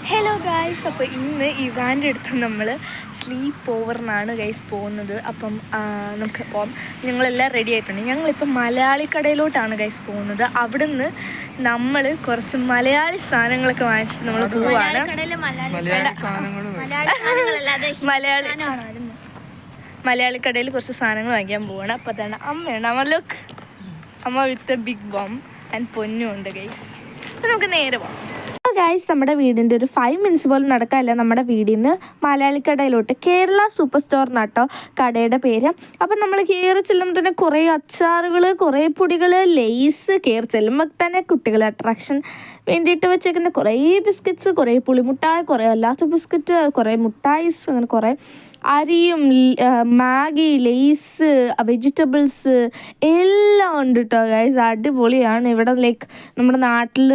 Hello guys, അപ്പോൾ ഇന്ന് ഇവാൻ്റെ അടുത്ത് നമ്മൾ സ്ലീപ്പ് ഓവറിനാണ് ഗൈസ് പോകുന്നത്. അപ്പം നമുക്ക് പോകാം. ഞങ്ങളെല്ലാം റെഡി ആയിട്ടുണ്ട്. ഞങ്ങളിപ്പോൾ മലയാളി കടയിലോട്ടാണ് ഗൈസ് പോകുന്നത്. അവിടെ നിന്ന് നമ്മൾ കുറച്ച് മലയാളി സാധനങ്ങളൊക്കെ വാങ്ങിച്ചിട്ട് നമ്മൾ പോവാണ്. മലയാളി കടയിൽ കുറച്ച് സാധനങ്ങൾ വാങ്ങിക്കാൻ പോവാണ്. അപ്പോൾ അതാണ് അമ്മയാണ്. അമ്മ വിത്ത് ബിഗ് ബോം ആൻഡ് പൊന്നും ഉണ്ട് ഗൈസ്. അപ്പോൾ നമുക്ക് നേരെ പോകാം. ഗൈസ്, നമ്മുടെ വീടിൻ്റെ ഒരു 5 മിനിറ്റ്സ് പോലും നടക്കാനില്ല നമ്മുടെ വീടിൽ നിന്ന് മലയാളിക്കടയിലോട്ട്. കേരള സൂപ്പർ സ്റ്റോർ എന്നാട്ടോ കടയുടെ പേര്. അപ്പം നമ്മൾ കയറി ചെല്ലുമ്പോൾ തന്നെ കുറേ അച്ചാറുകൾ, കുറേ പൊടികൾ, ലേസ്, കയറി ചെല്ലുമ്പോൾ തന്നെ കുട്ടികളെ അട്രാക്ഷൻ വേണ്ടിയിട്ട് വെച്ചേക്കുന്ന കുറേ ബിസ്ക്കറ്റ്സ്, കുറേ പുളിമുട്ടായി, കുറേ അല്ലാത്ത ബിസ്ക്കറ്റ്, കുറേ മുട്ടായിസ്, അങ്ങനെ കുറേ അരിയും മാഗി, ലേസ്, വെജിറ്റബിൾസ് എല്ലാം ഉണ്ട് കേട്ടോ ഗൈസ്. അടിപൊളിയാണ്. ഇവിടെ ലൈക്ക് നമ്മുടെ നാട്ടിൽ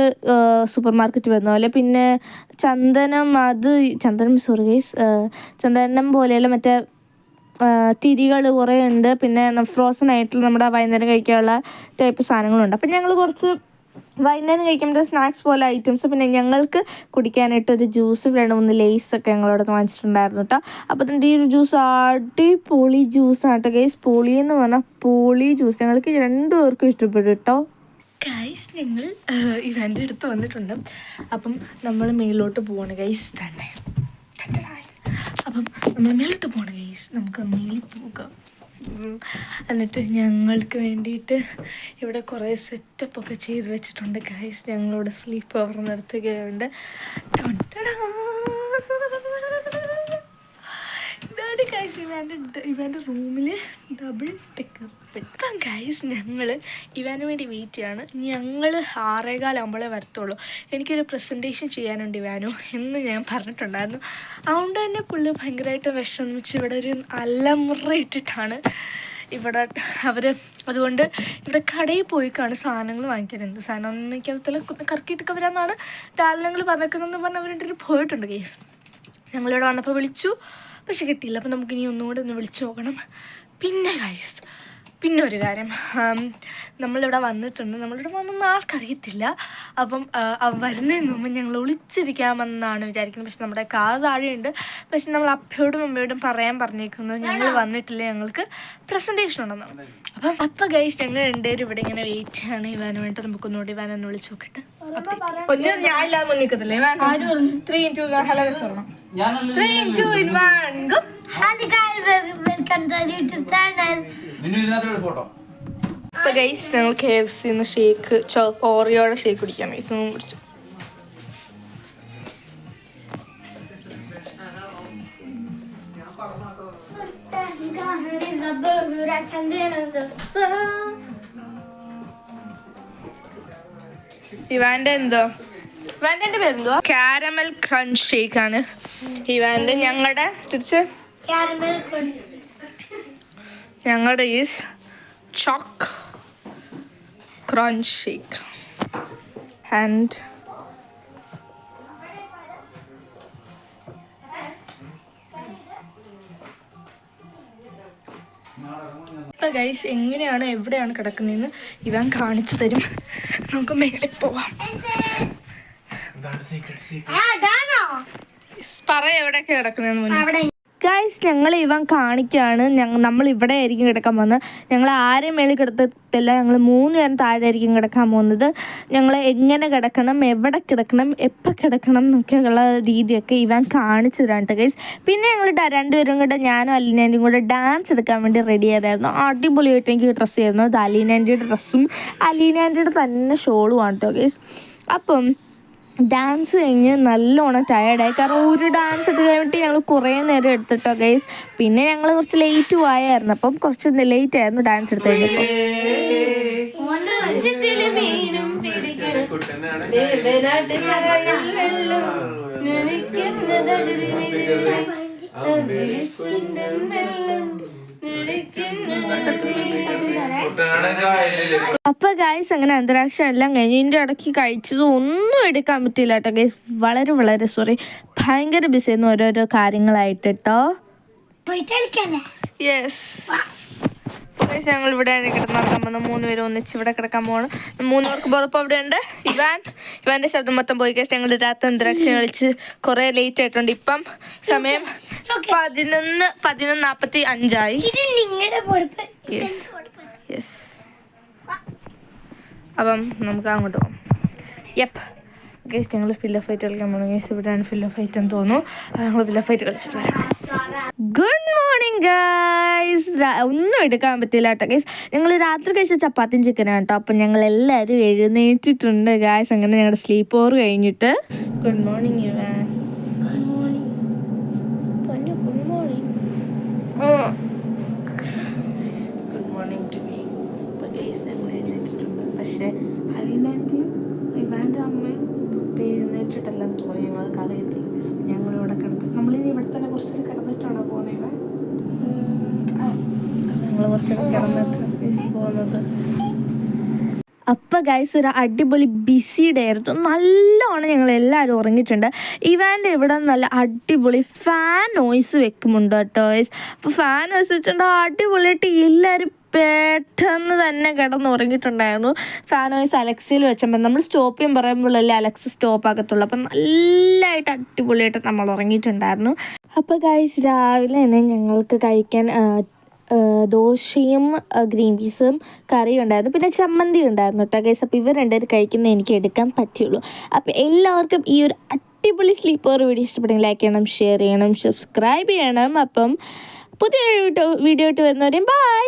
സൂപ്പർ മാർക്കറ്റ് വരുന്ന പോലെ. പിന്നെ ചന്ദനം പോലെയുള്ള മറ്റേ തിരികൾ കുറേ ഉണ്ട്. പിന്നെ ഫ്രോസൺ ആയിട്ടുള്ള നമ്മുടെ വൈകുന്നേരം കഴിക്കാനുള്ള ടൈപ്പ് സാധനങ്ങളുണ്ട്. അപ്പം ഞങ്ങൾ കുറച്ച് വൈകുന്നേരം കഴിക്കുമ്പോൾ സ്നാക്സ് പോലെ ഐറ്റംസ്, പിന്നെ ഞങ്ങൾക്ക് കുടിക്കാനായിട്ടൊരു ജ്യൂസ്, 2-3 ലേസൊക്കെ ഞങ്ങളവിടെ വാങ്ങിച്ചിട്ടുണ്ടായിരുന്നു കേട്ടോ. അപ്പോൾ അതിൻ്റെ ഈ ഒരു ജ്യൂസ് അടിപൊളി ജ്യൂസാണ് കേട്ടോ ഗൈസ്. പൊളി എന്ന് പറഞ്ഞാൽ പൊളി ജ്യൂസ്. ഞങ്ങൾക്ക് 2 പേർക്കും ഇഷ്ടപ്പെട്ടു കേട്ടോ ഗൈസ്. ഞങ്ങൾ ഇവൻ്റെ അടുത്ത് വന്നിട്ടുണ്ട്. അപ്പം നമ്മൾ മേലോട്ട് പോവാണ് ഗൈസ്. തന്നെ അപ്പം നമ്മൾ മേലോട്ട് പോവാണ് ഗൈസ്. നമുക്ക് മേലിൽ പോകാം. എന്നിട്ട് ഞങ്ങൾക്ക് വേണ്ടിയിട്ട് ഇവിടെ കുറേ സെറ്റപ്പൊക്കെ ചെയ്ത് വെച്ചിട്ടുണ്ട് ഗൈസ്. ഞങ്ങളോട് സ്ലീപ്പ് ഓവർ നടത്തുകയുണ്ട്. ഇതാണ് ഗൈസ് ഇവൻ്റെ റൂമിൽ ഡബിൾ ഡെക്കർ ബെഡ്. ഇപ്പം ഗൈസ് ഞങ്ങൾ ഇവന് വേണ്ടി വെയിറ്റ് ചെയ്യാണ്. ഞങ്ങൾ 6:15 വരത്തുള്ളൂ. എനിക്കൊരു പ്രസൻറ്റേഷൻ ചെയ്യാനുണ്ട് ഇവാനു എന്ന് ഞാൻ പറഞ്ഞിട്ടുണ്ടായിരുന്നു. അതുകൊണ്ട് തന്നെ പുള്ളി ഭയങ്കരമായിട്ട് വിഷമിച്ച് ഇവിടെ ഒരു അലമുറ ഇട്ടിട്ടാണ് ഇവിടെ അതുകൊണ്ട് ഇവിടെ കടയിൽ പോയിക്കാണ് സാധനങ്ങൾ വാങ്ങിക്കാൻ. എന്ത് സാധനം എനിക്കതിൽ കറക്കിയിട്ടൊക്കെ വരാമെന്നാണ് ഡാലനങ്ങൾ പറഞ്ഞേക്കുന്നതെന്ന് പറഞ്ഞ് അവരുടെ പോയിട്ടുണ്ട് ഗൈസ്. ഞങ്ങളിവിടെ വന്നപ്പോൾ വിളിച്ചു, പക്ഷെ കിട്ടിയില്ല. അപ്പം നമുക്കിനി ഒന്നുകൂടെ ഒന്ന് വിളിച്ചു നോക്കണം. പിന്നെ ഒരു കാര്യം, നമ്മളിവിടെ വന്നിട്ടുണ്ട്. നമ്മളിവിടെ വന്നൊന്നും ആൾക്കറിയത്തില്ല. അപ്പം വരുന്നതിന് മുമ്പ് ഞങ്ങൾ ഒളിച്ചിരിക്കാമെന്നാണ് വിചാരിക്കുന്നത്. പക്ഷെ നമ്മുടെ കാർ താഴെയുണ്ട്. പക്ഷെ നമ്മൾ അപ്പയോടും അമ്മയോടും പറയാൻ പറഞ്ഞേക്കുന്നത് ഞങ്ങൾ വന്നിട്ടില്ല, ഞങ്ങൾക്ക് പ്രസൻറ്റേഷൻ ഉണ്ടെന്നാണ്. അപ്പം ഗൈസ് ഞങ്ങൾ 2 പേരും ഇവിടെ ഇങ്ങനെ വെയിറ്റ് ചെയ്യാണ് ഇവാന് വേണ്ടി. നമുക്കൊന്നുകൂടി ഇവാനൊന്ന് വിളിച്ച് നോക്കിയിട്ട് ഞാൻ ഇല്ലാതെ മുന്നിക്കത്തില്ലേ. 3, 2, 1 ഹലോ സ്വർണം. 3, 2, 1 ഗോ. ഇപ്പൊ ഗൈസ് ഞങ്ങൾ KFC ഷേക്ക് ഓറിയോടെ ഷേക്ക് കുടിക്കാൻ പിടിച്ചു. ഇവാന്റെ പേരെന്തോ കാരമൽ ക്രഞ്ച് ഷേക്ക് ആണ് ഇവാന്റെ. ഞങ്ങളുടെ is choc crunch shake. And ഇപ്പം ഗൈസ് എവിടെയാണ് കിടക്കുന്നതെന്ന് ഇവൻ കാണിച്ചു തരും. നമുക്ക് മേളിൽ പോവാം. പറയാം എവിടെയൊക്കെ കിടക്കുന്നതെന്ന്. ഗൈസ് ഞങ്ങൾ ഇവൻ കാണിക്കുകയാണ്. നമ്മൾ ഇവിടെ ആയിരിക്കും കിടക്കാൻ പോകുന്നത്. ഞങ്ങൾ ആരെയും മേളിൽ കിടത്തത്തില്ല. ഞങ്ങൾ 3 പേരും താഴെ ആയിരിക്കും കിടക്കാൻ പോകുന്നത്. ഞങ്ങൾ എങ്ങനെ കിടക്കണം, എവിടെ കിടക്കണം, എപ്പോൾ കിടക്കണം എന്നൊക്കെയുള്ള രീതിയൊക്കെ ഇവൻ കാണിച്ചു തരാണ്ട് ഗൈസ്. പിന്നെ ഞങ്ങൾ 2 പേരും കൂടെ, ഞാനും അലീനാൻ്റെയും കൂടെ ഡാൻസ് എടുക്കാൻ വേണ്ടി റെഡി ആയതായിരുന്നു. അടിപൊളിയായിട്ട് എനിക്ക് ഡ്രസ്സ് ചെയ്യുന്നു. അത് അലീനാൻ്റെയുടെ ഡ്രസ്സും അലീനാൻ്റെയുടെ തന്നെ ഷോളുമാണ് കേട്ടോ ഗൈസ്. അപ്പം ഡാൻസ് കഴിഞ്ഞ് നല്ലോണം ടയർഡായി. കാരണം ഒരു ഡാൻസ് എടുത്ത് കഴിഞ്ഞിട്ട് ഞങ്ങൾ കുറേ നേരം എടുത്തിട്ടോ ഗൈസ്. പിന്നെ ഞങ്ങൾ കുറച്ച് ലേറ്റ് ആയിരുന്നു. അപ്പം കുറച്ച് ലേറ്റ് ആയിരുന്നു ഡാൻസ് എടുത്ത് കഴിഞ്ഞപ്പോൾ. അപ്പൊ ഗൈസ് അങ്ങനെ അന്തരാക്ഷം എല്ലാം കഴിഞ്ഞു. ഇതിൻ്റെ ഇടയ്ക്ക് കഴിച്ചത് ഒന്നും എടുക്കാൻ പറ്റില്ല കേട്ടോ ഗൈസ്. വളരെ സോറി. ഭയങ്കര ബിസി ആയിരുന്നു ഓരോരോ കാര്യങ്ങളായിട്ട് കേട്ടോ. യെസ് ഞങ്ങൾ ഇവിടെ കിടന്നുറങ്ങാൻ വന്നു. 3 പേരും ഒന്നിച്ച് ഇവിടെ കിടക്കാൻ പോകണം. 3 പേർക്ക് ബോധപ്പം അവിടെ ഉണ്ട്. ഇവാൻ്റെ ശബ്ദം മൊത്തം പോയി കഴിച്ച് ഞങ്ങൾ രാത്രി അന്തരീക്ഷം കളിച്ച് കുറേ ലേറ്റ് ആയിട്ടുണ്ട്. ഇപ്പം സമയം 11:45 യെസ്. അപ്പം നമുക്ക് അങ്ങോട്ട് പോകാം. ഗൈസ് ഞങ്ങൾ ഫിൽ ഓഫ് ഫൈറ്റ് കളിക്കാൻ പോകണം. ഗൈസ് ഇവിടെയാണ് ഫിൽ ഓഫ് ഫൈറ്റ് എന്ന് തോന്നുന്നു. ഞങ്ങൾ ഫിൽ ഓഫ് ഫൈറ്റ് കളിച്ചിട്ട് വരാം. Good morning guys. ഒന്നും എടുക്കാൻ പറ്റില്ല കേട്ടോ ഗൈസ്. ഞങ്ങൾ രാത്രി കഴിച്ച ചപ്പാത്തിയും ചിക്കനാണ് കേട്ടോ. അപ്പം ഞങ്ങൾ എല്ലാവരും എഴുന്നേറ്റിട്ടുണ്ട് ഗൈസ്. അങ്ങനെ ഞങ്ങളുടെ സ്ലീപ്പ് ഓവർ കഴിഞ്ഞിട്ട്. Good morning Ivan. Good morning. Good morning. Good morning to me. അപ്പം ഗൈസ് ഞങ്ങൾ എഴുന്നേറ്റിട്ടുണ്ട്. പക്ഷേ അലീനാൻ്റെയും ഇവാൻ്റെ അമ്മയും എഴുന്നേറ്റിട്ടെല്ലാം തോന്നി. ഞങ്ങൾക്ക് അറിയത്തില്ല ഗൈസ്. ഞങ്ങളിവിടെ കിടക്കും. നമ്മളിനി ഇവിടെ തന്നെ കുറച്ചൊരു കിടന്നിട്ടാണോ പോകുന്നത് ഇവൻ? ഞങ്ങൾ കുറച്ചൊക്കെ കിടന്നിട്ട് പോകുന്നത്. അപ്പം ഗൈസ് ഒരു അടിപൊളി ബിസി ഡേ ആയിരുന്നു. നല്ലോണം ഞങ്ങൾ എല്ലാവരും ഉറങ്ങിയിട്ടുണ്ട്. ഇവാൻ്റെ ഇവിടെ നല്ല അടിപൊളി ഫാൻ നോയ്സ് വെക്കുന്നുണ്ട് കേട്ടോ ഗൈസ്. അപ്പോൾ ഫാൻ നോയ്സ് വെച്ചിട്ടുണ്ട് അടിപൊളിയായിട്ട് എല്ലാവരും പെട്ടെന്ന് തന്നെ കിടന്നുറങ്ങിയിട്ടുണ്ടായിരുന്നു. ഫാൻ നോയ്സ് അലക്സയിൽ വെച്ചപ്പോൾ നമ്മൾ സ്റ്റോപ്പ് ചെയ്യാൻ പറയുമ്പോഴല്ലേ അലക്സ സ്റ്റോപ്പ് ആക്കത്തുള്ളൂ. അപ്പം നല്ലതായിട്ട് അടിപൊളിയായിട്ട് നമ്മൾ ഉറങ്ങിയിട്ടുണ്ടായിരുന്നു. അപ്പോൾ ഗൈസ് രാവിലെ തന്നെ ഞങ്ങൾക്ക് കഴിക്കാൻ ദോശയും ഗ്രീൻ പീസും കറിയും ഉണ്ടായിരുന്നു. പിന്നെ ചമ്മന്തി ഉണ്ടായിരുന്നു കേട്ടോ ഗൈസ്. അപ്പോൾ ഇവർ രണ്ടുപേരും കഴിക്കുന്നത് എനിക്ക് എടുക്കാൻ പറ്റുള്ളൂ. അപ്പോൾ എല്ലാവർക്കും ഈ ഒരു അടിപൊളി സ്ലീപ്പർ വീഡിയോ ഇഷ്ടപ്പെടുമെങ്കിൽ ലൈക്ക് ചെയ്യണം, ഷെയർ ചെയ്യണം, സബ്സ്ക്രൈബ് ചെയ്യണം. അപ്പം പുതിയൊരു വീഡിയോ ആയിട്ട് വരുന്നവരെയും ബൈ.